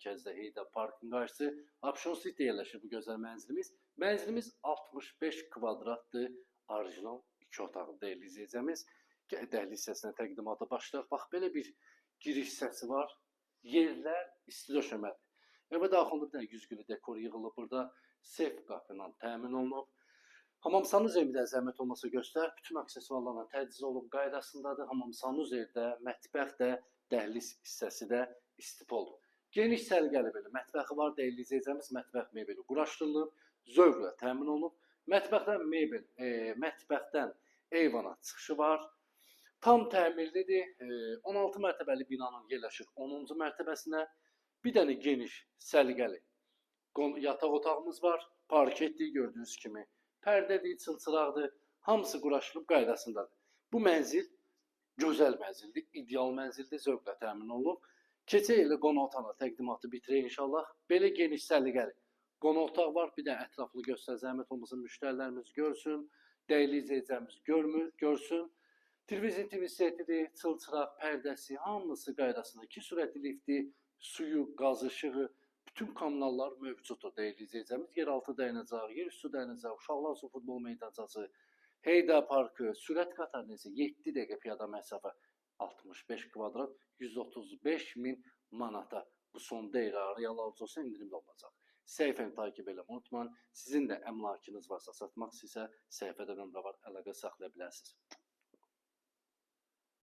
mərkəzdə Heydər Parkın qarşısı Option City yerləşir bu gözəl mənzilimiz. Mənzilimiz 65 kvadratdır, orijinal 2 otaqlı dəyərli izləyicimiz. Dəhliz hissəsinə təqdimata başlayaq. Bax, belə bir giriş hissəsi var. Yerlər isti döşəmədir. Evə daxilində bir dənə yüzgülü dekor yığılıb burada. Sef qapı ilə təmin olunub. Hamam sanuzeli də zəhmət olmasa göstər. Bütün aksesuarlarla təchiz olunub qaydasındadır. Hamam sanuzeli də, mətbəx də, dəhliz hissəsi də istipoldur. Geniş səliqəli belə mətbəxi var, dəyərli izləyicimiz. Mətbəx mebeli quraşdırılıb, zövqlə təmin olunub. Mətbəxdən eyvana çıxışı var. Tam təmirlidir. 16 mərtəbəli binanın yerləşir 10-cu mərtəbəsinə. Bir dənə geniş, səliqəli yataq otağımız var. Parketdir, gördüyünüz kimi. Pərdədir, çılçıraqdır. Hamısı quraşdırılıb qaydasındadır. Bu mənzil gözəl mənzildir, ideal mənzildir, zövqlə təmin olunub. Keçək elə qonaq otağına təqdimatı bitirək inşallah. Belə geniş, səliqəli qonaq otaq var. Bir dənə ətraflı göstər, zəhmət olmasın, müştərilərimiz görsün, dəyərli izləyicimiz görsün. Televizyon TV setidir, çılçıraq, pərdəsi, hamısı qaydasında. 2 sürətli lifti, suyu, qazı, işığı, bütün kommunallar mövcuddur dəyərli izləyicimiz. Yeraltı dayanacaq, yerüstü dayanacaq, uşaqlar üçün futbol meydançası, Heydər Parkı, sürət qatarı isə 7 dəqiqə piyada məsafə, 65 kvadrat, 135 min manata. Bu son deyil, real alıcı olsa indirimli olacaq. Səhifəni takib eləməyi unutmayın. Sizin də əmlakınız varsa, satmaq istəyirsə, səhifədə nömrə var, əlaqə saxlaya bilərsiniz.